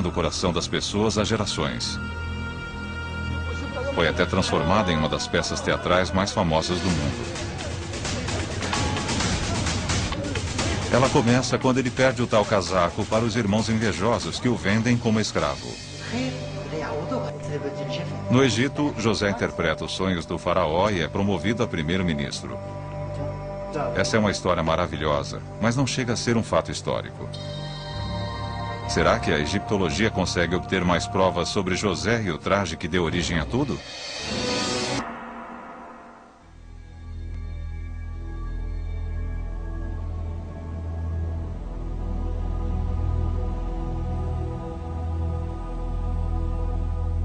o coração das pessoas há gerações. Foi até transformada em uma das peças teatrais mais famosas do mundo. Ela começa quando ele perde o tal casaco para os irmãos invejosos que o vendem como escravo. No Egito, José interpreta os sonhos do faraó e é promovido a primeiro-ministro. Essa é uma história maravilhosa, mas não chega a ser um fato histórico. Será que a egiptologia consegue obter mais provas sobre José e o traje que deu origem a tudo?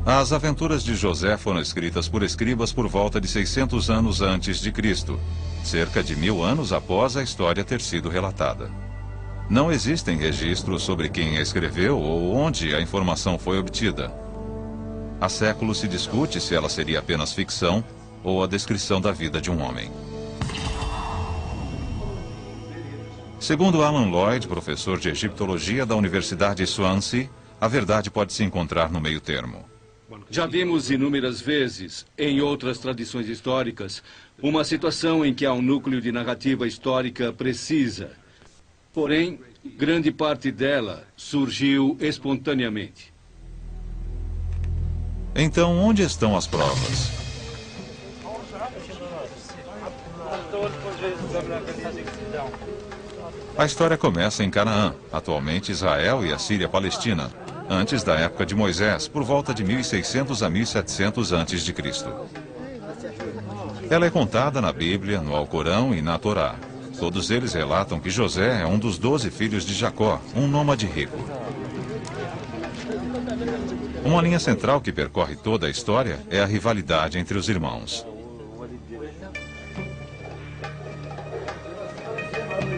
As aventuras de José foram escritas por escribas por volta de 600 anos antes de Cristo, cerca de 1000 anos após a história ter sido relatada. Não existem registros sobre quem a escreveu ou onde a informação foi obtida. Há séculos se discute se ela seria apenas ficção ou a descrição da vida de um homem. Segundo Alan Lloyd, professor de egiptologia da Universidade Swansea, a verdade pode se encontrar no meio termo. Já vimos inúmeras vezes, em outras tradições históricas, uma situação em que há um núcleo de narrativa histórica precisa. Porém, grande parte dela surgiu espontaneamente. Então, onde estão as provas? A história começa em Canaã, atualmente Israel e a Síria-Palestina, antes da época de Moisés, por volta de 1600 a 1700 a.C. Ela é contada na Bíblia, no Alcorão e na Torá. Todos eles relatam que José é um dos 12 filhos de Jacó, um nômade rico. Uma linha central que percorre toda a história é a rivalidade entre os irmãos.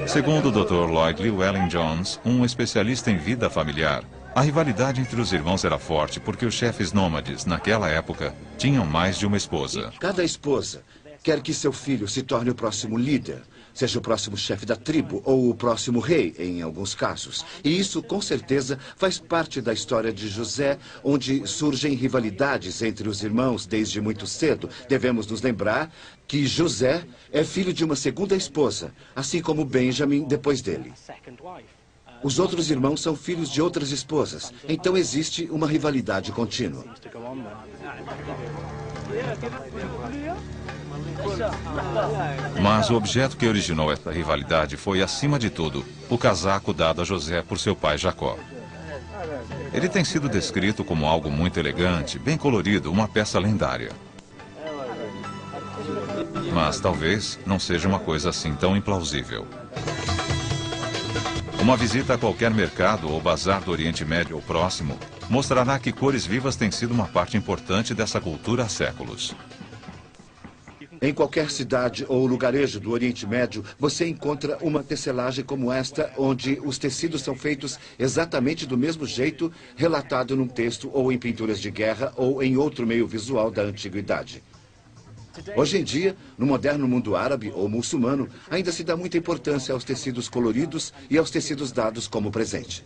Segundo o Dr. Lloyd Llewellyn-Jones, um especialista em vida familiar, a rivalidade entre os irmãos era forte porque os chefes nômades, naquela época, tinham mais de uma esposa. Cada esposa quer que seu filho se torne o próximo líder, seja o próximo chefe da tribo ou o próximo rei, em alguns casos. E isso, com certeza, faz parte da história de José, onde surgem rivalidades entre os irmãos desde muito cedo. Devemos nos lembrar que José é filho de uma segunda esposa, assim como Benjamim depois dele. Os outros irmãos são filhos de outras esposas, então existe uma rivalidade contínua. Mas o objeto que originou essa rivalidade foi, acima de tudo, o casaco dado a José por seu pai Jacó. Ele tem sido descrito como algo muito elegante, bem colorido, uma peça lendária. Mas talvez não seja uma coisa assim tão implausível. Uma visita a qualquer mercado ou bazar do Oriente Médio ou Próximo mostrará que cores vivas têm sido uma parte importante dessa cultura há séculos. Em qualquer cidade ou lugarejo do Oriente Médio, você encontra uma tecelagem como esta, onde os tecidos são feitos exatamente do mesmo jeito, relatado num texto ou em pinturas de guerra ou em outro meio visual da antiguidade. Hoje em dia, no moderno mundo árabe ou muçulmano, ainda se dá muita importância aos tecidos coloridos e aos tecidos dados como presente.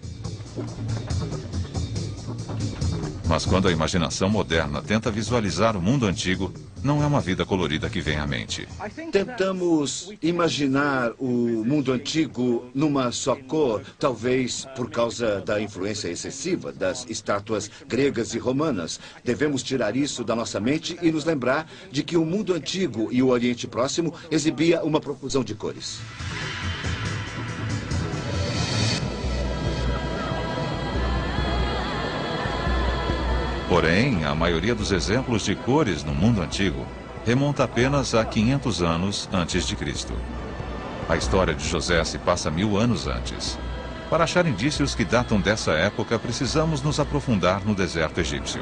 Mas quando a imaginação moderna tenta visualizar o mundo antigo, não é uma vida colorida que vem à mente. Tentamos imaginar o mundo antigo numa só cor, talvez por causa da influência excessiva das estátuas gregas e romanas. Devemos tirar isso da nossa mente e nos lembrar de que o mundo antigo e o Oriente Próximo exibia uma profusão de cores. Porém, a maioria dos exemplos de cores no mundo antigo remonta apenas a 500 anos antes de Cristo. A história de José se passa 1000 anos antes. Para achar indícios que datam dessa época, precisamos nos aprofundar no deserto egípcio.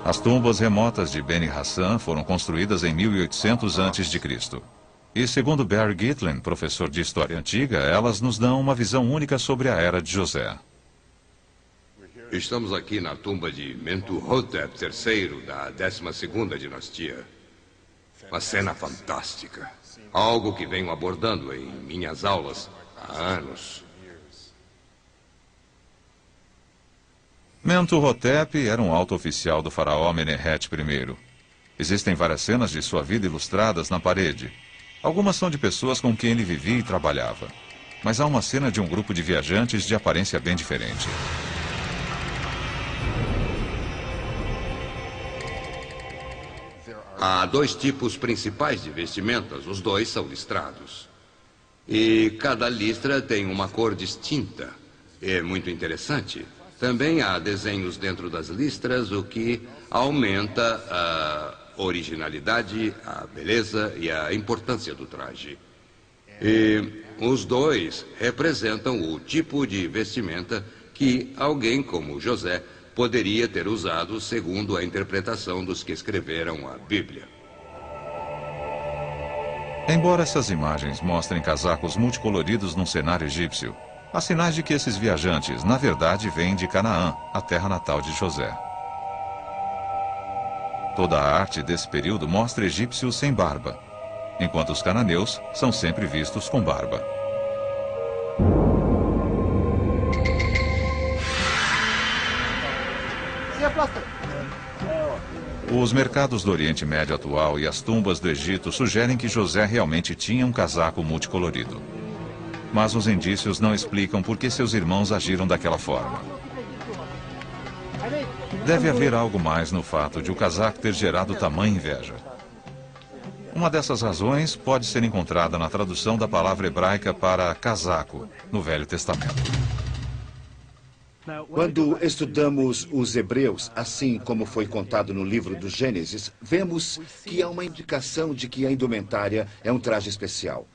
As tumbas remotas de Beni Hassan foram construídas em 1800 a.C. E segundo Barry Gitlin, professor de História Antiga, elas nos dão uma visão única sobre a era de José. Estamos aqui na tumba de Mentuhotep III, da 12ª dinastia. Uma cena fantástica. Algo que venho abordando em minhas aulas há anos. Mentuhotep era um alto oficial do faraó Menehet I. Existem várias cenas de sua vida ilustradas na parede. Algumas são de pessoas com quem ele vivia e trabalhava. Mas há uma cena de um grupo de viajantes de aparência bem diferente. Há dois tipos principais de vestimentas, os dois são listrados. E cada listra tem uma cor distinta. É muito interessante. Também há desenhos dentro das listras, o que aumenta a originalidade, a beleza e a importância do traje. E os dois representam o tipo de vestimenta que alguém como José poderia ter usado segundo a interpretação dos que escreveram a Bíblia. Embora essas imagens mostrem casacos multicoloridos num cenário egípcio, há sinais de que esses viajantes, na verdade, vêm de Canaã, a terra natal de José. Toda a arte desse período mostra egípcios sem barba, enquanto os cananeus são sempre vistos com barba. Os mercados do Oriente Médio atual e as tumbas do Egito sugerem que José realmente tinha um casaco multicolorido. Mas os indícios não explicam por que seus irmãos agiram daquela forma. Deve haver algo mais no fato de o casaco ter gerado tamanha inveja. Uma dessas razões pode ser encontrada na tradução da palavra hebraica para casaco, no Velho Testamento. Quando estudamos os hebreus, assim como foi contado no livro do Gênesis, vemos que há uma indicação de que a indumentária é um traje especial.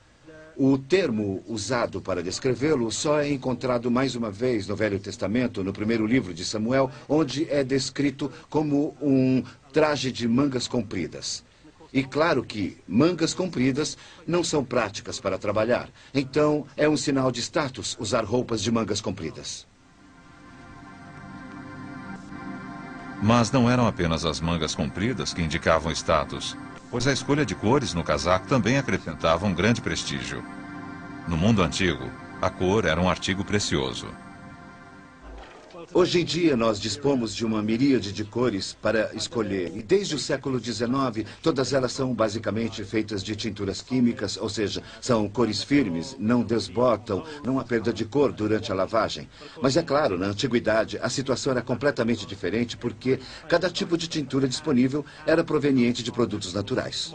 O termo usado para descrevê-lo só é encontrado mais uma vez no Velho Testamento, no primeiro livro de Samuel, onde é descrito como um traje de mangas compridas. E claro que mangas compridas não são práticas para trabalhar. Então, é um sinal de status usar roupas de mangas compridas. Mas não eram apenas as mangas compridas que indicavam status, pois a escolha de cores no casaco também acrescentava um grande prestígio. No mundo antigo, a cor era um artigo precioso. Hoje em dia, nós dispomos de uma miríade de cores para escolher. E desde o século XIX, todas elas são basicamente feitas de tinturas químicas, ou seja, são cores firmes, não desbotam, não há perda de cor durante a lavagem. Mas é claro, na antiguidade, a situação era completamente diferente porque cada tipo de tintura disponível era proveniente de produtos naturais.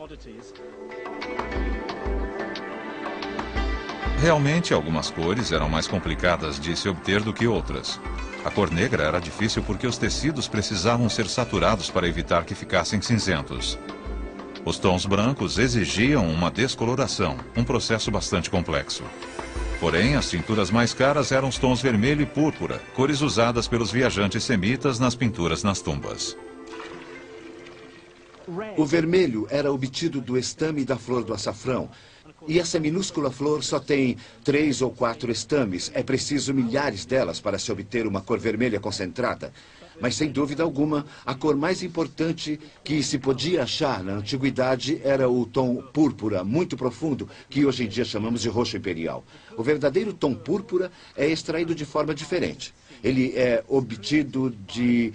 Realmente, algumas cores eram mais complicadas de se obter do que outras. A cor negra era difícil porque os tecidos precisavam ser saturados para evitar que ficassem cinzentos. Os tons brancos exigiam uma descoloração, um processo bastante complexo. Porém, as tinturas mais caras eram os tons vermelho e púrpura, cores usadas pelos viajantes semitas nas pinturas nas tumbas. O vermelho era obtido do estame da flor do açafrão. E essa minúscula flor só tem 3 ou 4 estames. É preciso milhares delas para se obter uma cor vermelha concentrada. Mas, sem dúvida alguma, a cor mais importante que se podia achar na antiguidade era o tom púrpura, muito profundo, que hoje em dia chamamos de roxo imperial. O verdadeiro tom púrpura é extraído de forma diferente. Ele é obtido de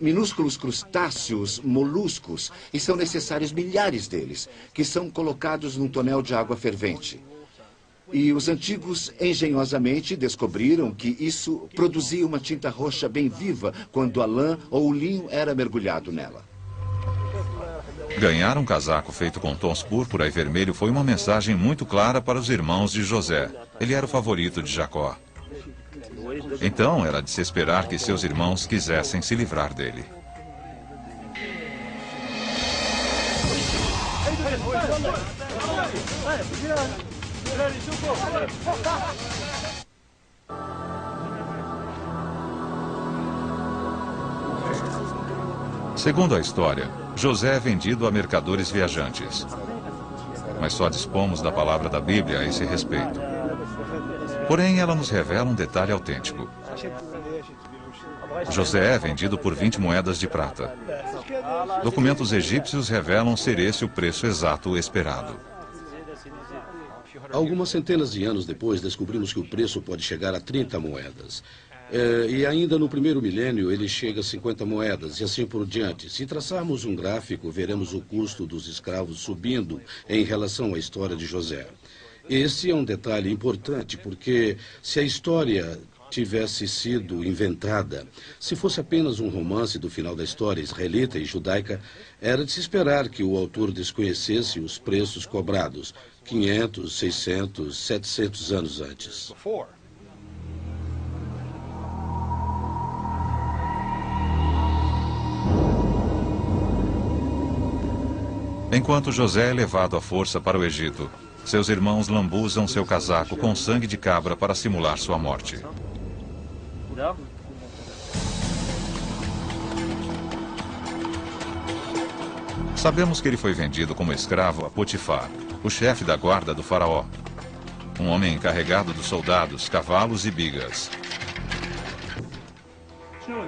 minúsculos crustáceos, moluscos, e são necessários milhares deles, que são colocados num tonel de água fervente. E os antigos, engenhosamente, descobriram que isso produzia uma tinta roxa bem viva quando a lã ou o linho era mergulhado nela. Ganhar um casaco feito com tons púrpura e vermelho foi uma mensagem muito clara para os irmãos de José. Ele era o favorito de Jacó. Então, era de se esperar que seus irmãos quisessem se livrar dele. Segundo a história, José é vendido a mercadores viajantes. mas só dispomos da palavra da Bíblia a esse respeito. Porém, ela nos revela um detalhe autêntico. José é vendido por 20 moedas de prata. Documentos egípcios revelam ser esse o preço exato esperado. Algumas centenas de anos depois, descobrimos que o preço pode chegar a 30 moedas. E ainda no primeiro milênio, ele chega a 50 moedas e assim por diante. Se traçarmos um gráfico, veremos o custo dos escravos subindo em relação à história de José. Esse é um detalhe importante, porque se a história tivesse sido inventada, se fosse apenas um romance do final da história israelita e judaica, era de se esperar que o autor desconhecesse os preços cobrados 500, 600, 700 anos antes. Enquanto José é levado à força para o Egito, seus irmãos lambuzam seu casaco com sangue de cabra para simular sua morte. Sabemos que ele foi vendido como escravo a Potifar, o chefe da guarda do faraó. Um homem encarregado dos soldados, cavalos e bigas.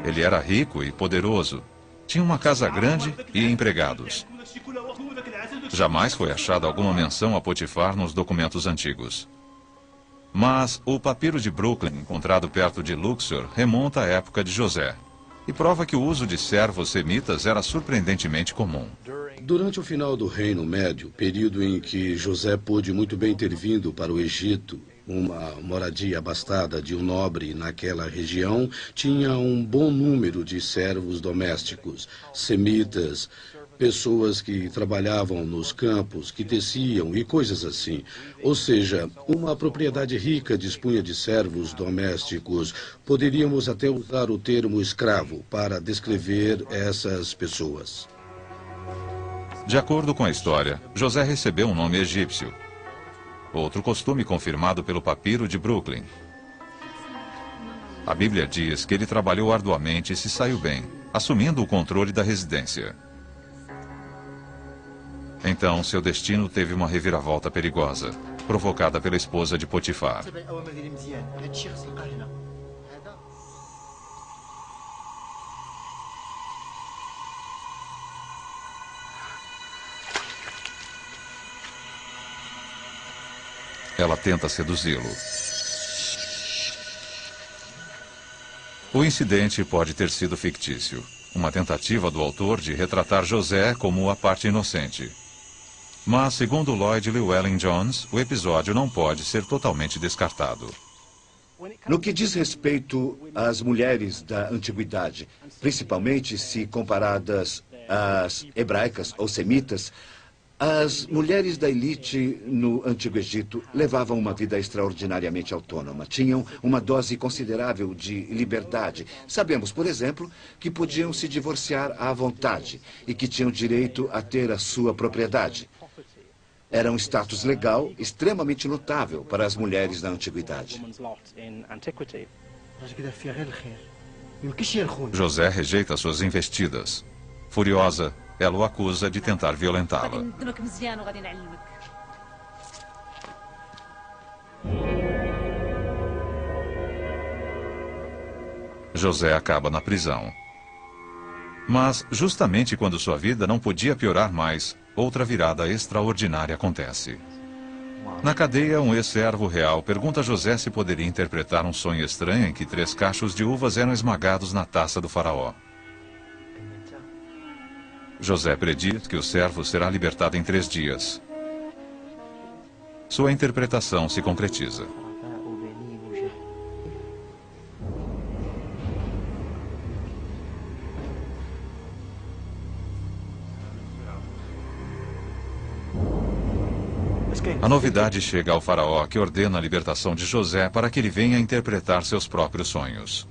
Ele era rico e poderoso. Tinha uma casa grande e empregados. Jamais foi achada alguma menção a Potifar nos documentos antigos. Mas o papiro de Brooklyn, encontrado perto de Luxor, remonta à época de José e prova que o uso de servos semitas era surpreendentemente comum. Durante o final do Reino Médio, período em que José pôde muito bem ter vindo para o Egito, uma moradia abastada de um nobre naquela região, tinha um bom número de servos domésticos, semitas, pessoas que trabalhavam nos campos, que teciam e coisas assim. Ou seja, uma propriedade rica dispunha de servos domésticos. Poderíamos até usar o termo escravo para descrever essas pessoas. De acordo com a história, José recebeu um nome egípcio. Outro costume confirmado pelo papiro de Brooklyn. A Bíblia diz que ele trabalhou arduamente e se saiu bem, assumindo o controle da residência. Então, seu destino teve uma reviravolta perigosa, provocada pela esposa de Potifar. Ela tenta seduzi-lo. O incidente pode ter sido fictício, uma tentativa do autor de retratar José como a parte inocente. Mas, segundo Lloyd Llewellyn-Jones, o episódio não pode ser totalmente descartado. No que diz respeito às mulheres da antiguidade, principalmente se comparadas às hebraicas ou semitas, as mulheres da elite no Antigo Egito levavam uma vida extraordinariamente autônoma. Tinham uma dose considerável de liberdade. Sabemos, por exemplo, que podiam se divorciar à vontade e que tinham direito a ter a sua propriedade. Era um status legal extremamente notável para as mulheres da antiguidade. José rejeita suas investidas. Furiosa, ela o acusa de tentar violentá-la. José acaba na prisão. Mas, justamente quando sua vida não podia piorar mais, outra virada extraordinária acontece. Na cadeia, um ex-servo real pergunta a José se poderia interpretar um sonho estranho em que 3 cachos de uvas eram esmagados na taça do faraó. José prediz que o servo será libertado em 3 dias. Sua interpretação se concretiza. A novidade chega ao faraó, que ordena a libertação de José para que ele venha interpretar seus próprios sonhos.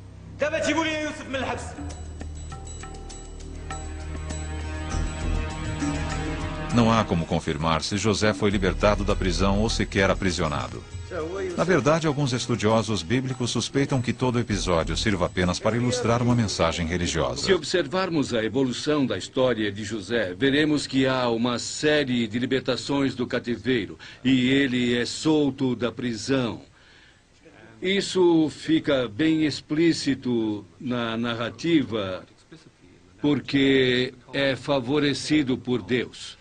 Não há como confirmar se José foi libertado da prisão ou sequer aprisionado. Na verdade, alguns estudiosos bíblicos suspeitam que todo o episódio sirva apenas para ilustrar uma mensagem religiosa. Se observarmos a evolução da história de José, veremos que há uma série de libertações do cativeiro e ele é solto da prisão. Isso fica bem explícito na narrativa porque é favorecido por Deus.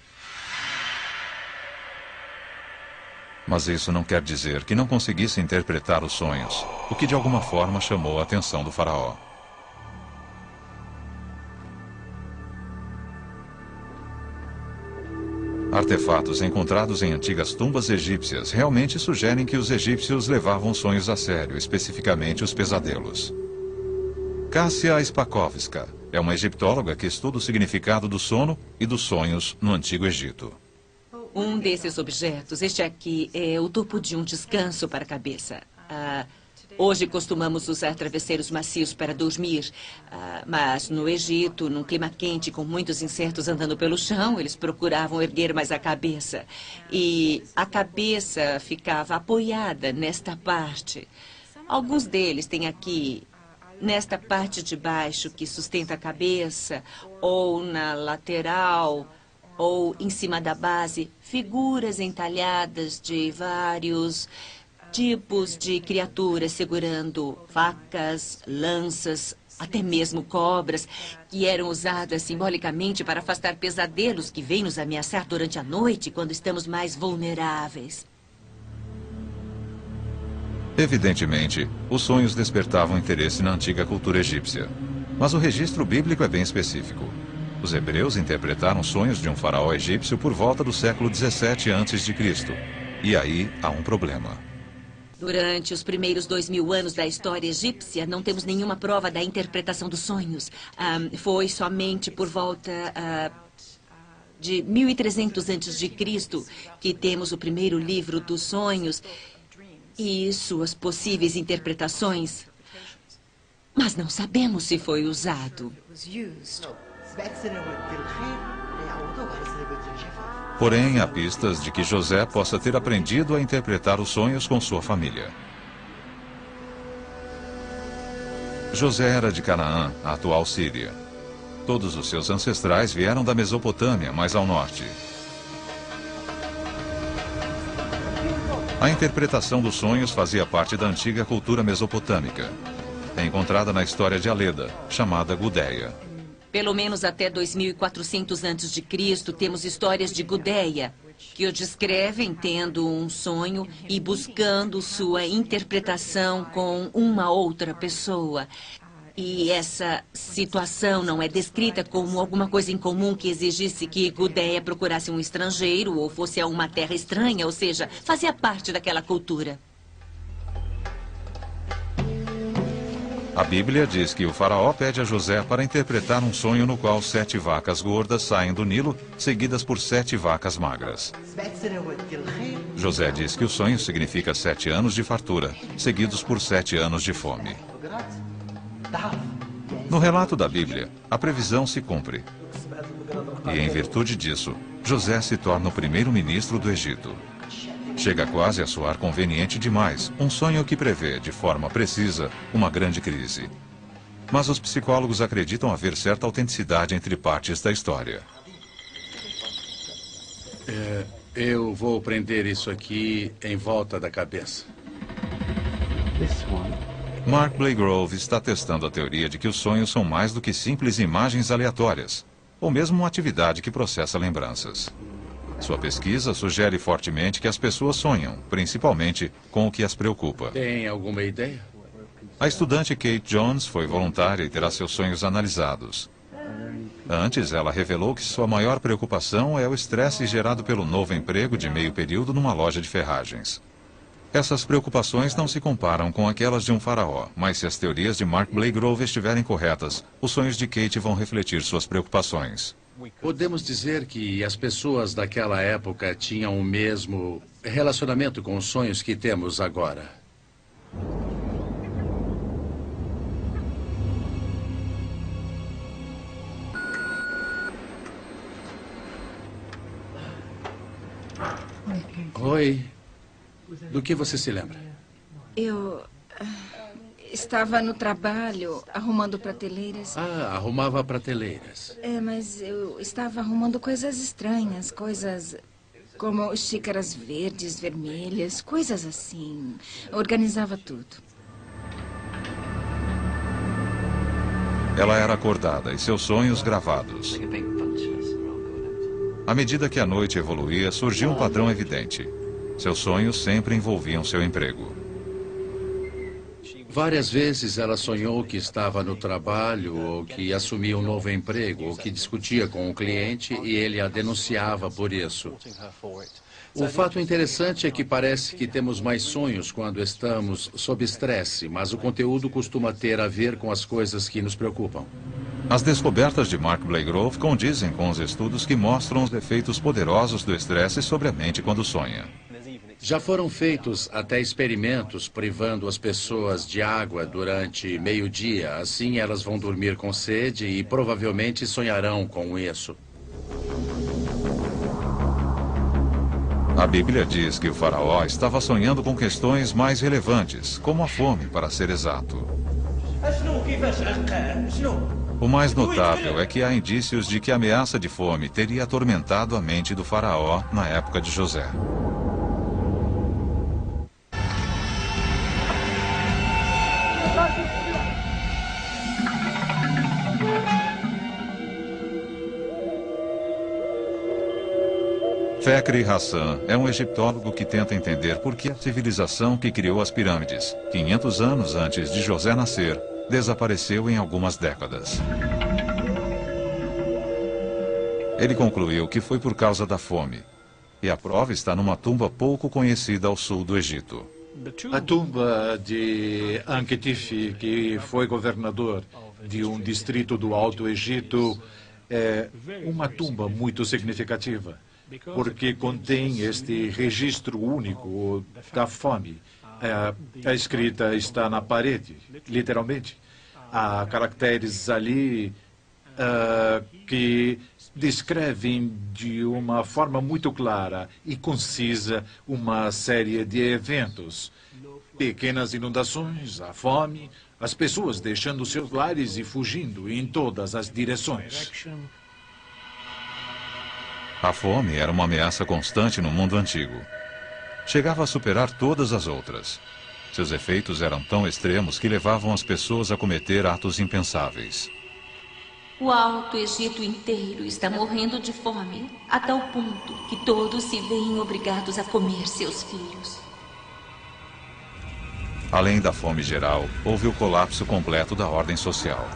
Mas isso não quer dizer que não conseguisse interpretar os sonhos, o que de alguma forma chamou a atenção do faraó. Artefatos encontrados em antigas tumbas egípcias realmente sugerem que os egípcios levavam sonhos a sério, especificamente os pesadelos. Cássia Spakovska é uma egiptóloga que estuda o significado do sono e dos sonhos no Antigo Egito. Um desses objetos, este aqui, é o topo de um descanso para a cabeça. Hoje costumamos usar travesseiros macios para dormir, mas no Egito, num clima quente com muitos insetos andando pelo chão, eles procuravam erguer mais a cabeça. E a cabeça ficava apoiada nesta parte. Alguns deles têm aqui, nesta parte de baixo que sustenta a cabeça, ou na lateral, ou em cima da base, figuras entalhadas de vários tipos de criaturas segurando facas, lanças, até mesmo cobras, que eram usadas simbolicamente para afastar pesadelos que vêm nos ameaçar durante a noite, quando estamos mais vulneráveis. Evidentemente, os sonhos despertavam interesse na antiga cultura egípcia. Mas o registro bíblico é bem específico. Os hebreus interpretaram sonhos de um faraó egípcio por volta do século 17 a.C. E aí há um problema. Durante os primeiros 2000 anos da história egípcia, não temos nenhuma prova da interpretação dos sonhos. Foi somente por volta de 1300 a.C. que temos o primeiro livro dos sonhos e suas possíveis interpretações. Mas não sabemos se foi usado. Porém, há pistas de que José possa ter aprendido a interpretar os sonhos com sua família. José era de Canaã, a atual Síria. Todos os seus ancestrais vieram da Mesopotâmia, mais ao norte. A interpretação dos sonhos fazia parte da antiga cultura mesopotâmica. É encontrada na história de Aleda, chamada Gudéia. Pelo menos até 2400 a.C., temos histórias de Gudéia, que o descrevem tendo um sonho e buscando sua interpretação com uma outra pessoa. E essa situação não é descrita como alguma coisa incomum que exigisse que Gudéia procurasse um estrangeiro ou fosse a uma terra estranha, ou seja, fazia parte daquela cultura. A Bíblia diz que o faraó pede a José para interpretar um sonho no qual 7 vacas gordas saem do Nilo, seguidas por 7 vacas magras. José diz que o sonho significa 7 anos de fartura, seguidos por 7 anos de fome. No relato da Bíblia, a previsão se cumpre. E em virtude disso, José se torna o primeiro-ministro do Egito. Chega quase a soar conveniente demais, um sonho que prevê, de forma precisa, uma grande crise. Mas os psicólogos acreditam haver certa autenticidade entre partes da história. Eu vou prender isso aqui em volta da cabeça. Mark Blagrove está testando a teoria de que os sonhos são mais do que simples imagens aleatórias, ou mesmo uma atividade que processa lembranças. Sua pesquisa sugere fortemente que as pessoas sonham, principalmente com o que as preocupa. Tem alguma ideia? A estudante Kate Jones foi voluntária e terá seus sonhos analisados. Antes, ela revelou que sua maior preocupação é o estresse gerado pelo novo emprego de meio período numa loja de ferragens. Essas preocupações não se comparam com aquelas de um faraó, mas se as teorias de Mark Blagrove estiverem corretas, os sonhos de Kate vão refletir suas preocupações. Podemos dizer que as pessoas daquela época tinham o mesmo relacionamento com os sonhos que temos agora. Oi. Do que você se lembra? Eu estava no trabalho arrumando prateleiras. Ah, arrumava prateleiras. Mas eu estava arrumando coisas estranhas, coisas como xícaras verdes, vermelhas, coisas assim. Organizava tudo. Ela era acordada e seus sonhos gravados. À medida que a noite evoluía, surgiu um padrão evidente. Seus sonhos sempre envolviam seu emprego. Várias vezes ela sonhou que estava no trabalho, ou que assumia um novo emprego, ou que discutia com o cliente e ele a denunciava por isso. O fato interessante é que parece que temos mais sonhos quando estamos sob estresse, mas o conteúdo costuma ter a ver com as coisas que nos preocupam. As descobertas de Mark Blagrove condizem com os estudos que mostram os efeitos poderosos do estresse sobre a mente quando sonha. Já foram feitos até experimentos privando as pessoas de água durante meio-dia. Assim elas vão dormir com sede e provavelmente sonharão com isso. A Bíblia diz que o faraó estava sonhando com questões mais relevantes, como a fome, para ser exato. O mais notável é que há indícios de que a ameaça de fome teria atormentado a mente do faraó na época de José. Fekri Hassan é um egiptólogo que tenta entender por que a civilização que criou as pirâmides, 500 anos antes de José nascer, desapareceu em algumas décadas. Ele concluiu que foi por causa da fome. E a prova está numa tumba pouco conhecida ao sul do Egito. A tumba de Anketif, que foi governador de um distrito do Alto Egito, é uma tumba muito significativa, porque contém este registro único da fome. A escrita está na parede, literalmente. Há caracteres ali que descrevem de uma forma muito clara e concisa uma série de eventos. Pequenas inundações, a fome, as pessoas deixando seus lares e fugindo em todas as direções. A fome era uma ameaça constante no mundo antigo. Chegava a superar todas as outras. Seus efeitos eram tão extremos que levavam as pessoas a cometer atos impensáveis. O Alto Egito inteiro está morrendo de fome, a tal ponto que todos se veem obrigados a comer seus filhos. Além da fome geral, houve o colapso completo da ordem social.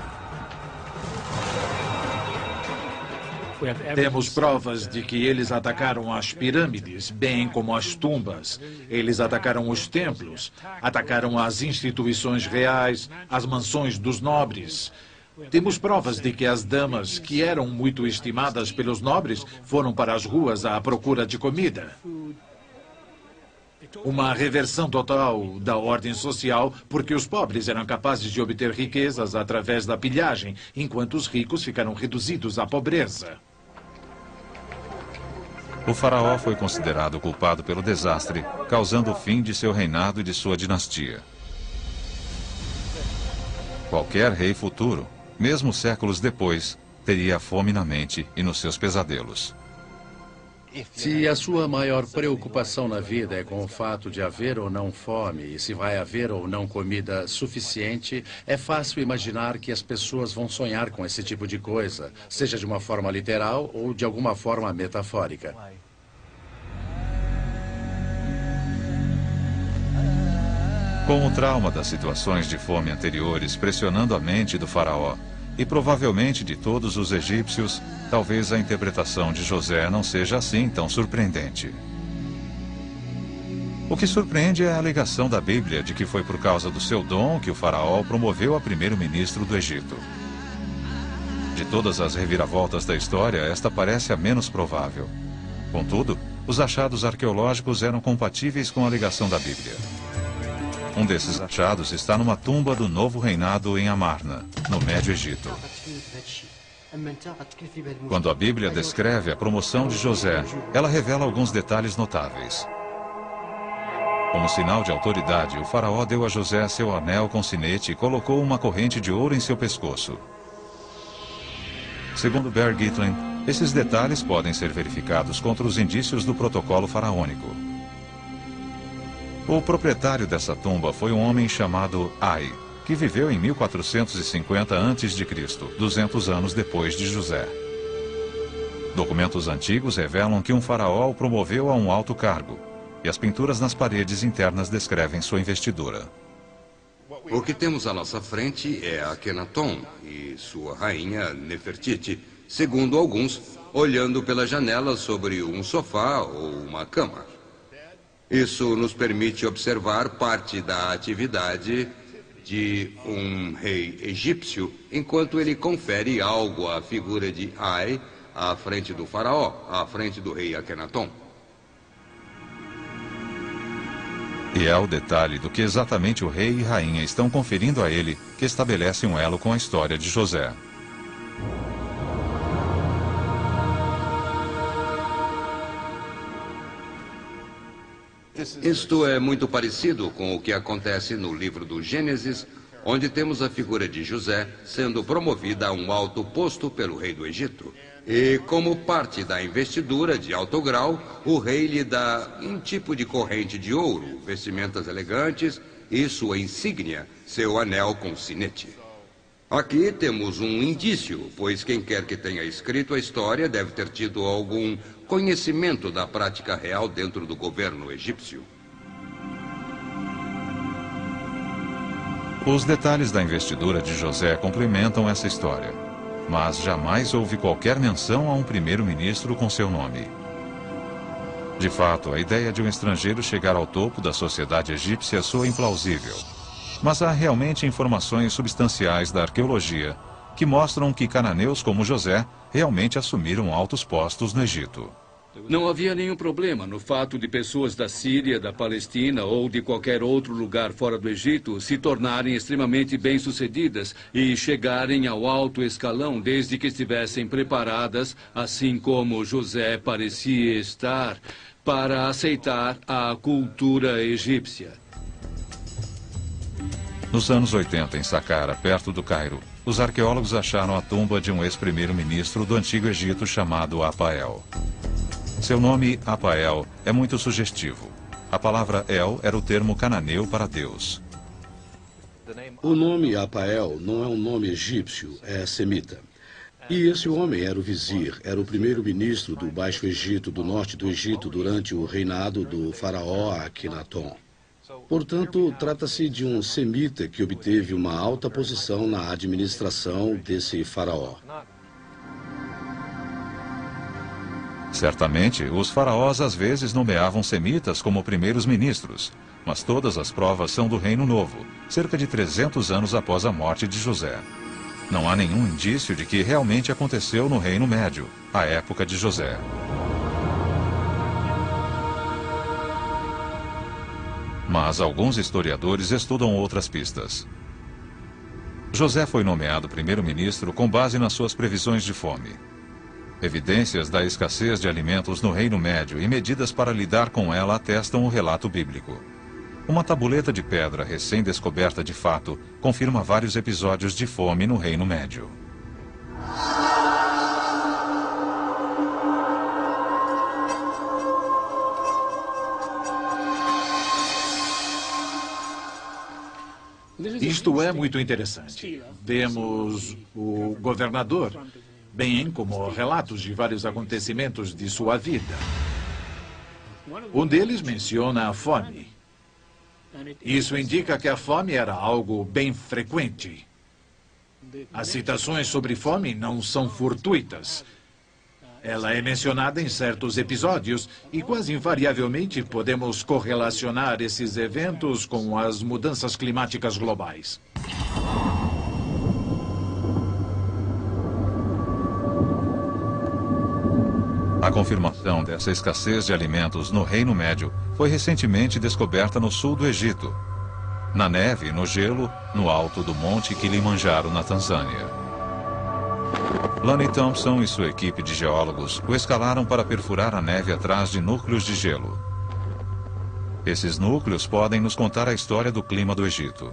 Temos provas de que eles atacaram as pirâmides, bem como as tumbas. Eles atacaram os templos, atacaram as instituições reais, as mansões dos nobres. Temos provas de que as damas, que eram muito estimadas pelos nobres, foram para as ruas à procura de comida. Uma reversão total da ordem social, porque os pobres eram capazes de obter riquezas através da pilhagem, enquanto os ricos ficaram reduzidos à pobreza. O faraó foi considerado culpado pelo desastre, causando o fim de seu reinado e de sua dinastia. Qualquer rei futuro, mesmo séculos depois, teria fome na mente e nos seus pesadelos. Se a sua maior preocupação na vida é com o fato de haver ou não fome e se vai haver ou não comida suficiente, é fácil imaginar que as pessoas vão sonhar com esse tipo de coisa, seja de uma forma literal ou de alguma forma metafórica. Com o trauma das situações de fome anteriores pressionando a mente do faraó, e provavelmente de todos os egípcios, talvez a interpretação de José não seja assim tão surpreendente. O que surpreende é a alegação da Bíblia de que foi por causa do seu dom que o faraó promoveu a primeiro-ministro do Egito. De todas as reviravoltas da história, esta parece a menos provável. Contudo, os achados arqueológicos eram compatíveis com a alegação da Bíblia. Um desses achados está numa tumba do novo reinado em Amarna, no Médio Egito. Quando a Bíblia descreve a promoção de José, ela revela alguns detalhes notáveis. Como sinal de autoridade, o faraó deu a José seu anel com sinete e colocou uma corrente de ouro em seu pescoço. Segundo Barry Gitlin, esses detalhes podem ser verificados contra os indícios do protocolo faraônico. O proprietário dessa tumba foi um homem chamado Ai, que viveu em 1450 a.C., 200 anos depois de José. Documentos antigos revelam que um faraó o promoveu a um alto cargo, e as pinturas nas paredes internas descrevem sua investidura. O que temos à nossa frente é Akhenaton e sua rainha Nefertiti, segundo alguns, olhando pela janela sobre um sofá ou uma cama. Isso nos permite observar parte da atividade de um rei egípcio, enquanto ele confere algo à figura de Ai à frente do faraó, à frente do rei Akhenaton. E é o detalhe do que exatamente o rei e rainha estão conferindo a ele que estabelece um elo com a história de José. Isto é muito parecido com o que acontece no livro do Gênesis, onde temos a figura de José sendo promovida a um alto posto pelo rei do Egito. E como parte da investidura de alto grau, o rei lhe dá um tipo de corrente de ouro, vestimentas elegantes e sua insígnia, seu anel com sinete. Aqui temos um indício, pois quem quer que tenha escrito a história deve ter tido algum conhecimento da prática real dentro do governo egípcio. Os detalhes da investidura de José complementam essa história, mas jamais houve qualquer menção a um primeiro-ministro com seu nome. De fato, a ideia de um estrangeiro chegar ao topo da sociedade egípcia soa implausível. Mas há realmente informações substanciais da arqueologia que mostram que cananeus como José realmente assumiram altos postos no Egito. Não havia nenhum problema no fato de pessoas da Síria, da Palestina ou de qualquer outro lugar fora do Egito se tornarem extremamente bem-sucedidas e chegarem ao alto escalão desde que estivessem preparadas, assim como José parecia estar, para aceitar a cultura egípcia. Nos anos 80, em Saqqara, perto do Cairo, os arqueólogos acharam a tumba de um ex-primeiro-ministro do Antigo Egito chamado Apael. Seu nome, Apael, é muito sugestivo. A palavra El era o termo cananeu para Deus. O nome Apael não é um nome egípcio, é semita. E esse homem era o vizir, era o primeiro-ministro do Baixo Egito, do norte do Egito, durante o reinado do faraó Akhenaton. Portanto, trata-se de um semita que obteve uma alta posição na administração desse faraó. Certamente, os faraós às vezes nomeavam semitas como primeiros ministros, mas todas as provas são do Reino Novo, cerca de 300 anos após a morte de José. Não há nenhum indício de que realmente aconteceu no Reino Médio, a época de José. Mas alguns historiadores estudam outras pistas. José foi nomeado primeiro-ministro com base nas suas previsões de fome. Evidências da escassez de alimentos no Reino Médio e medidas para lidar com ela atestam o relato bíblico. Uma tabuleta de pedra recém-descoberta de fato confirma vários episódios de fome no Reino Médio. Isto é muito interessante. Vemos o governador, bem como relatos de vários acontecimentos de sua vida. Um deles menciona a fome. Isso indica que a fome era algo bem frequente. As citações sobre fome não são fortuitas. Ela é mencionada em certos episódios e quase invariavelmente podemos correlacionar esses eventos com as mudanças climáticas globais. A confirmação dessa escassez de alimentos no Reino Médio foi recentemente descoberta no sul do Egito, na neve e no gelo, no alto do Monte Kilimanjaro, na Tanzânia. Lonnie Thompson e sua equipe de geólogos o escalaram para perfurar a neve atrás de núcleos de gelo. Esses núcleos podem nos contar a história do clima do Egito.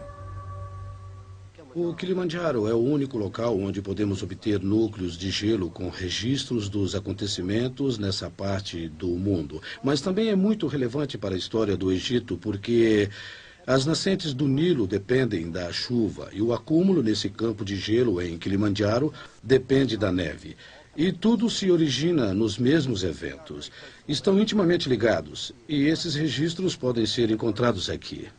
O Kilimanjaro é o único local onde podemos obter núcleos de gelo com registros dos acontecimentos nessa parte do mundo. Mas também é muito relevante para a história do Egito, porque as nascentes do Nilo dependem da chuva e o acúmulo nesse campo de gelo em Kilimanjaro depende da neve. E tudo se origina nos mesmos eventos. Estão intimamente ligados e esses registros podem ser encontrados aqui.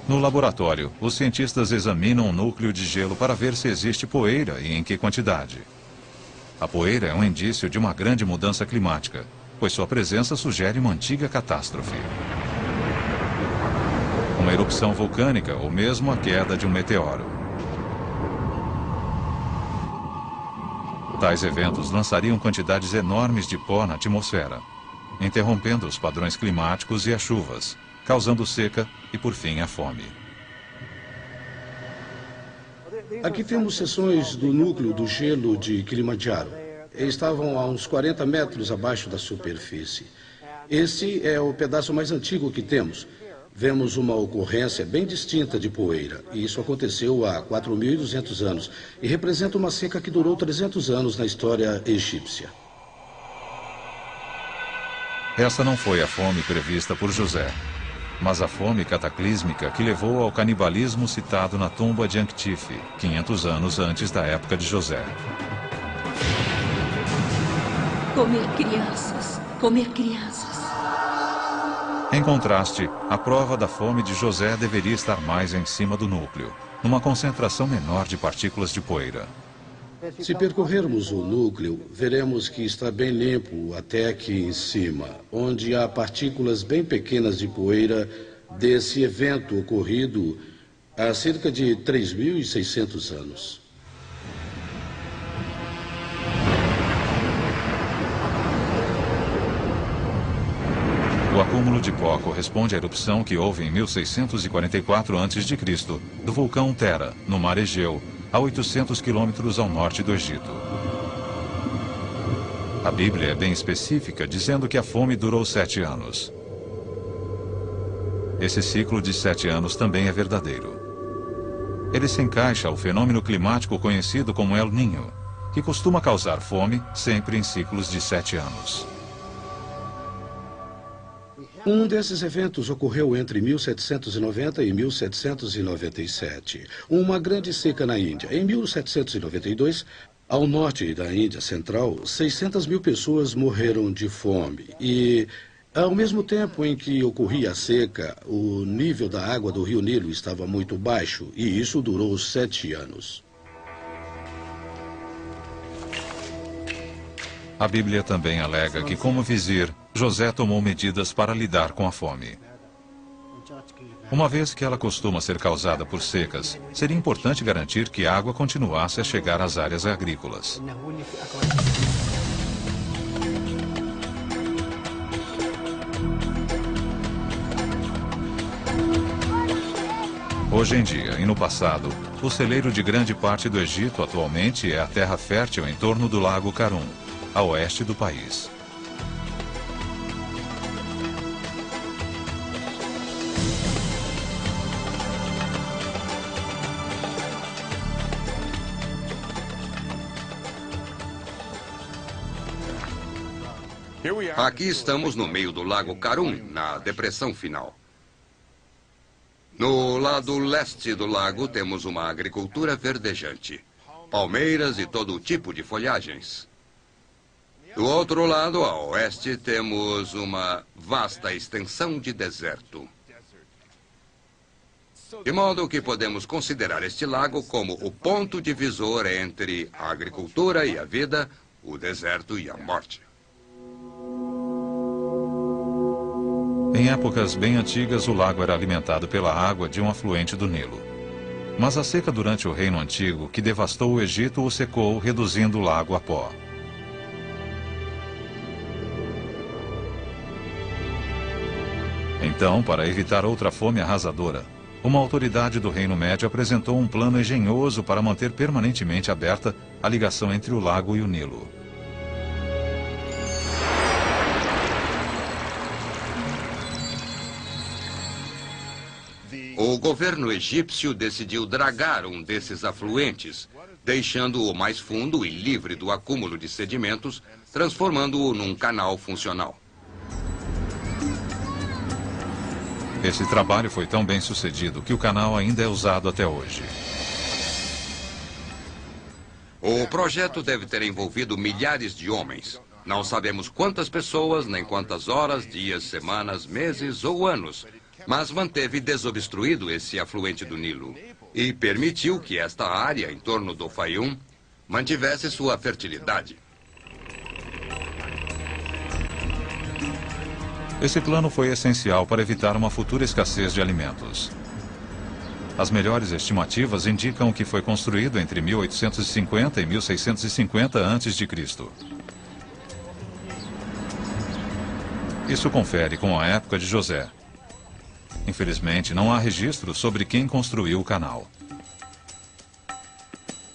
No laboratório, os cientistas examinam o núcleo de gelo para ver se existe poeira e em que quantidade. A poeira é um indício de uma grande mudança climática, pois sua presença sugere uma antiga catástrofe. Uma erupção vulcânica ou mesmo a queda de um meteoro. Tais eventos lançariam quantidades enormes de pó na atmosfera, interrompendo os padrões climáticos e as chuvas, causando seca e, por fim, a fome. Aqui temos seções do núcleo do gelo de Kilimanjaro. Estavam a uns 40 metros abaixo da superfície. Esse é o pedaço mais antigo que temos. Vemos uma ocorrência bem distinta de poeira. E isso aconteceu há 4.200 anos e representa uma seca que durou 300 anos na história egípcia. Essa não foi a fome prevista por José, mas a fome cataclísmica que levou ao canibalismo citado na tumba de Anktife, 500 anos antes da época de José. Comer crianças, comer crianças. Em contraste, a prova da fome de José deveria estar mais em cima do núcleo, numa concentração menor de partículas de poeira. Se percorrermos o núcleo, veremos que está bem limpo até aqui em cima, onde há partículas bem pequenas de poeira desse evento ocorrido há cerca de 3.600 anos. O acúmulo de pó corresponde à erupção que houve em 1644 a.C. do vulcão Tera, no Mar Egeu, a 800 quilômetros ao norte do Egito. A Bíblia é bem específica, dizendo que a fome durou 7 anos. Esse ciclo de 7 anos também é verdadeiro. Ele se encaixa ao fenômeno climático conhecido como El Niño, que costuma causar fome sempre em ciclos de 7 anos. Um desses eventos ocorreu entre 1790 e 1797. Uma grande seca na Índia. Em 1792, ao norte da Índia Central, 600 mil pessoas morreram de fome. E, ao mesmo tempo em que ocorria a seca, o nível da água do rio Nilo estava muito baixo. E isso durou 7 anos. A Bíblia também alega que, como vizir, José tomou medidas para lidar com a fome. Uma vez que ela costuma ser causada por secas, seria importante garantir que a água continuasse a chegar às áreas agrícolas. Hoje em dia, e no passado, o celeiro de grande parte do Egito atualmente é a terra fértil em torno do lago Karun, a oeste do país. Aqui estamos no meio do lago Karun, na depressão final. No lado leste do lago temos uma agricultura verdejante. Palmeiras e todo tipo de folhagens. Do outro lado, a oeste, temos uma vasta extensão de deserto. De modo que podemos considerar este lago como o ponto divisor entre a agricultura e a vida, o deserto e a morte. Em épocas bem antigas, o lago era alimentado pela água de um afluente do Nilo. Mas a seca durante o Reino Antigo, que devastou o Egito, o secou, reduzindo o lago a pó. Então, para evitar outra fome arrasadora, uma autoridade do Reino Médio apresentou um plano engenhoso para manter permanentemente aberta a ligação entre o lago e o Nilo. O governo egípcio decidiu dragar um desses afluentes, deixando-o mais fundo e livre do acúmulo de sedimentos, transformando-o num canal funcional. Esse trabalho foi tão bem sucedido que o canal ainda é usado até hoje. O projeto deve ter envolvido milhares de homens. Não sabemos quantas pessoas, nem quantas horas, dias, semanas, meses ou anos, mas manteve desobstruído esse afluente do Nilo e permitiu que esta área em torno do Faium mantivesse sua fertilidade. Esse plano foi essencial para evitar uma futura escassez de alimentos. As melhores estimativas indicam que foi construído entre 1850 e 1650 a.C. Isso confere com a época de José. Infelizmente, não há registro sobre quem construiu o canal.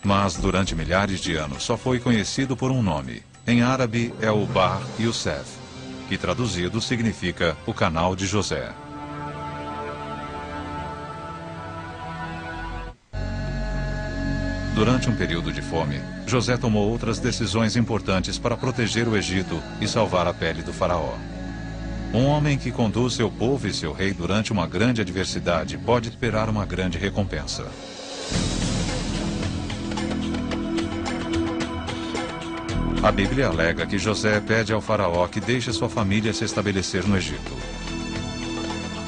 Mas, durante milhares de anos, só foi conhecido por um nome. Em árabe, é o Bahr Youssef, que traduzido significa o Canal de José. Durante um período de fome, José tomou outras decisões importantes para proteger o Egito e salvar a pele do faraó. Um homem que conduz seu povo e seu rei durante uma grande adversidade pode esperar uma grande recompensa. A Bíblia alega que José pede ao faraó que deixe sua família se estabelecer no Egito.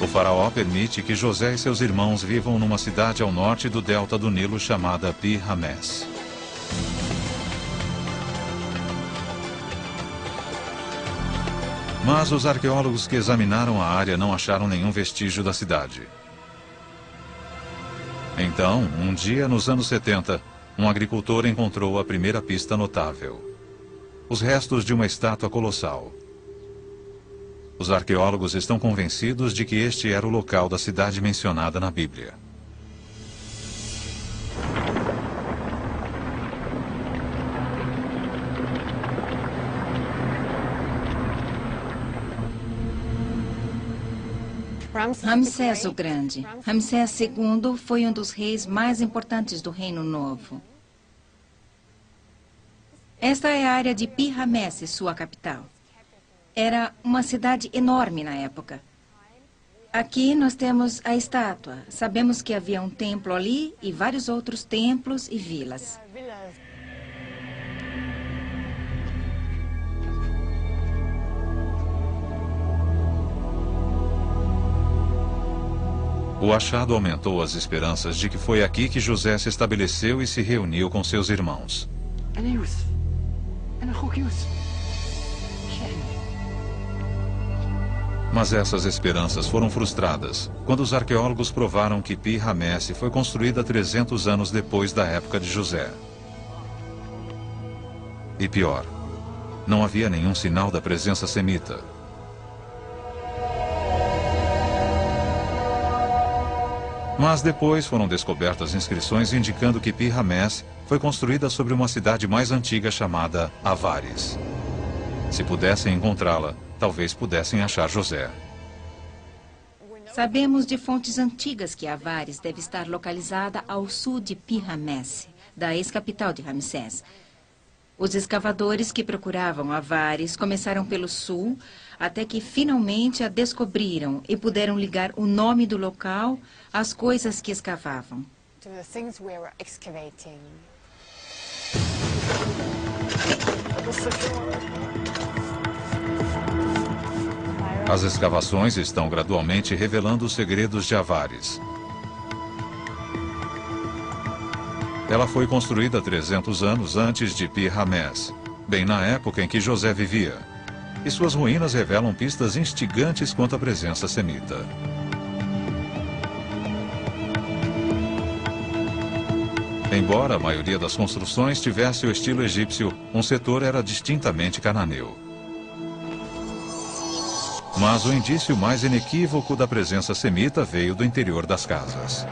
O faraó permite que José e seus irmãos vivam numa cidade ao norte do delta do Nilo chamada Pi-Ramés. Mas os arqueólogos que examinaram a área não acharam nenhum vestígio da cidade. Então, um dia nos anos 70, um agricultor encontrou a primeira pista notável: os restos de uma estátua colossal. Os arqueólogos estão convencidos de que este era o local da cidade mencionada na Bíblia. Ramsés o Grande. Ramsés II foi um dos reis mais importantes do Reino Novo. Esta é a área de Pi-Ramés, sua capital. Era uma cidade enorme na época. Aqui nós temos a estátua. Sabemos que havia um templo ali e vários outros templos e vilas. O achado aumentou as esperanças de que foi aqui que José se estabeleceu e se reuniu com seus irmãos. Mas essas esperanças foram frustradas quando os arqueólogos provaram que Pi-Ramés foi construída 300 anos depois da época de José. E pior, não havia nenhum sinal da presença semita. Mas depois foram descobertas inscrições indicando que Pi-Ramés foi construída sobre uma cidade mais antiga chamada Avares. Se pudessem encontrá-la, talvez pudessem achar José. Sabemos de fontes antigas que Avares deve estar localizada ao sul de Pi-Ramés, da ex-capital de Ramsés. Os escavadores que procuravam Avares começaram pelo sul, até que finalmente a descobriram e puderam ligar o nome do local às coisas que escavavam. As escavações estão gradualmente revelando os segredos de Avares. Ela foi construída 300 anos antes de Pi-Ramés, bem na época em que José vivia. E suas ruínas revelam pistas instigantes quanto à presença semita. Embora a maioria das construções tivesse o estilo egípcio, um setor era distintamente cananeu. Mas o indício mais inequívoco da presença semita veio do interior das casas.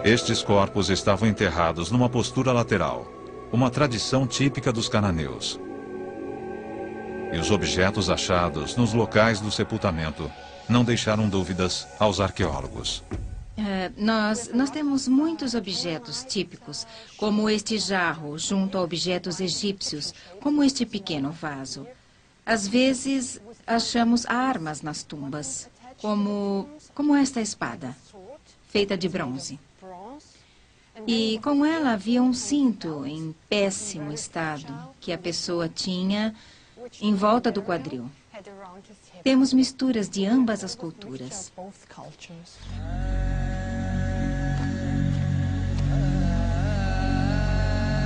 Estes corpos estavam enterrados numa postura lateral, uma tradição típica dos cananeus. E os objetos achados nos locais do sepultamento não deixaram dúvidas aos arqueólogos. Nós temos muitos objetos típicos, como este jarro, junto a objetos egípcios, como este pequeno vaso. Às vezes, achamos armas nas tumbas, como esta espada, feita de bronze. E com ela havia um cinto em péssimo estado que a pessoa tinha em volta do quadril. Temos misturas de ambas as culturas.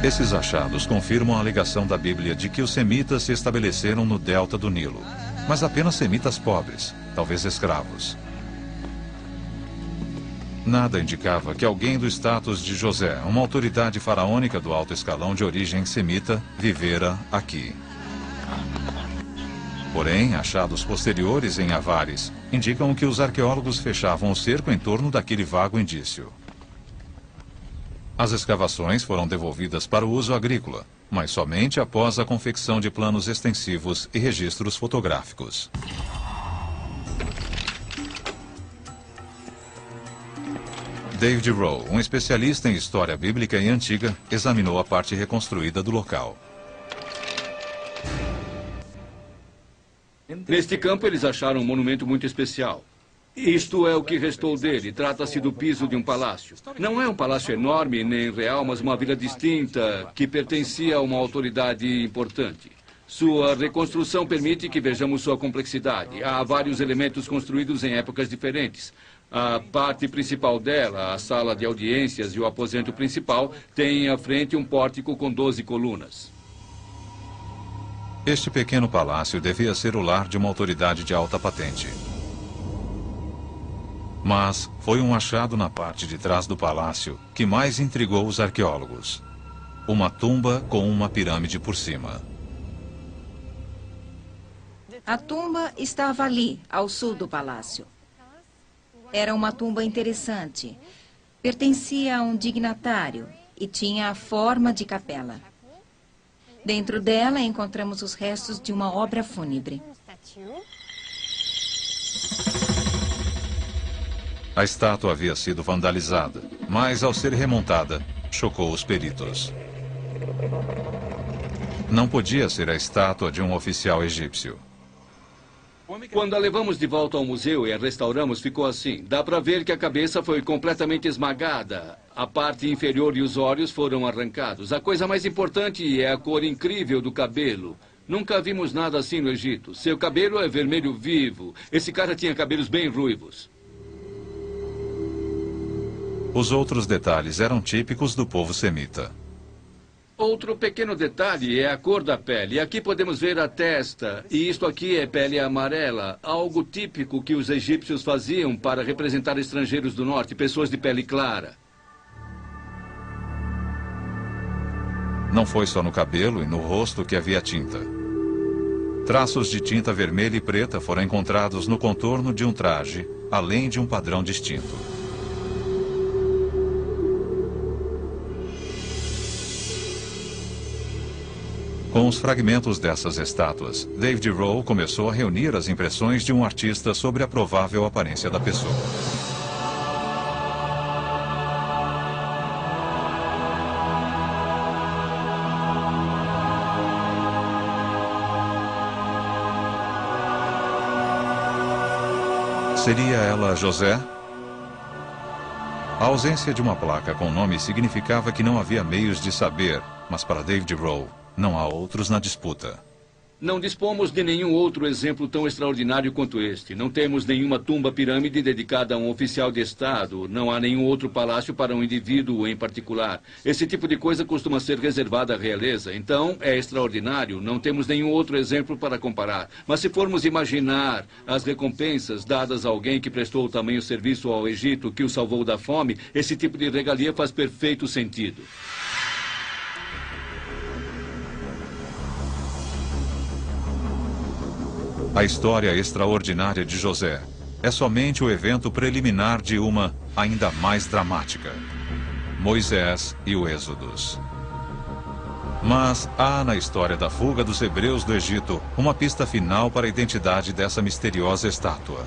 Esses achados confirmam a alegação da Bíblia de que os semitas se estabeleceram no delta do Nilo, mas apenas semitas pobres, talvez escravos. Nada indicava que alguém do status de José, uma autoridade faraônica do alto escalão de origem semita, vivera aqui. Porém, achados posteriores em Avares indicam que os arqueólogos fechavam o cerco em torno daquele vago indício. As escavações foram devolvidas para o uso agrícola, mas somente após a confecção de planos extensivos e registros fotográficos. David Rowe, um especialista em história bíblica e antiga, examinou a parte reconstruída do local. Neste campo, eles acharam um monumento muito especial. Isto é o que restou dele. Trata-se do piso de um palácio. Não é um palácio enorme nem real, mas uma vila distinta que pertencia a uma autoridade importante. Sua reconstrução permite que vejamos sua complexidade. Há vários elementos construídos em épocas diferentes. A parte principal dela, a sala de audiências e o aposento principal, tem à frente um pórtico com 12 colunas. Este pequeno palácio devia ser o lar de uma autoridade de alta patente. Mas foi um achado na parte de trás do palácio que mais intrigou os arqueólogos. Uma tumba com uma pirâmide por cima. A tumba estava ali, ao sul do palácio. Era uma tumba interessante. Pertencia a um dignatário e tinha a forma de capela. Dentro dela encontramos os restos de uma obra fúnebre. A estátua havia sido vandalizada, mas ao ser remontada, chocou os peritos. Não podia ser a estátua de um oficial egípcio. Quando a levamos de volta ao museu e a restauramos, ficou assim. Dá para ver que a cabeça foi completamente esmagada. A parte inferior e os olhos foram arrancados. A coisa mais importante é a cor incrível do cabelo. Nunca vimos nada assim no Egito. Seu cabelo é vermelho vivo. Esse cara tinha cabelos bem ruivos. Os outros detalhes eram típicos do povo semita. Outro pequeno detalhe é a cor da pele. Aqui podemos ver a testa. E isto aqui é pele amarela. Algo típico que os egípcios faziam para representar estrangeiros do norte, pessoas de pele clara. Não foi só no cabelo e no rosto que havia tinta. Traços de tinta vermelha e preta foram encontrados no contorno de um traje, além de um padrão distinto. Com os fragmentos dessas estátuas, David Rowe começou a reunir as impressões de um artista sobre a provável aparência da pessoa. Seria ela José? A ausência de uma placa com nome significava que não havia meios de saber, mas para David Rowe, não há outros na disputa. Não dispomos de nenhum outro exemplo tão extraordinário quanto este. Não temos nenhuma tumba-pirâmide dedicada a um oficial de Estado. Não há nenhum outro palácio para um indivíduo em particular. Esse tipo de coisa costuma ser reservada à realeza. Então, é extraordinário. Não temos nenhum outro exemplo para comparar. Mas se formos imaginar as recompensas dadas a alguém que prestou tamanho serviço ao Egito, que o salvou da fome, esse tipo de regalia faz perfeito sentido. A história extraordinária de José é somente o evento preliminar de uma ainda mais dramática: Moisés e o Êxodos. Mas há na história da fuga dos hebreus do Egito uma pista final para a identidade dessa misteriosa estátua.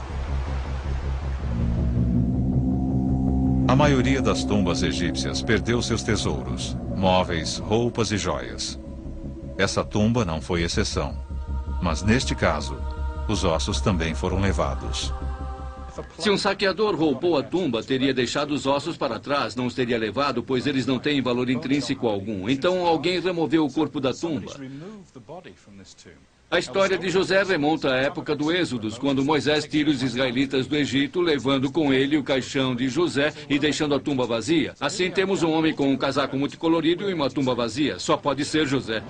A maioria das tumbas egípcias perdeu seus tesouros, móveis, roupas e joias. Essa tumba não foi exceção, mas neste caso, os ossos também foram levados. Se um saqueador roubou a tumba, teria deixado os ossos para trás, não os teria levado, pois eles não têm valor intrínseco algum. Então alguém removeu o corpo da tumba. A história de José remonta à época do Êxodos, quando Moisés tira os israelitas do Egito, levando com ele o caixão de José e deixando a tumba vazia. Assim temos um homem com um casaco multicolorido e uma tumba vazia. Só pode ser José.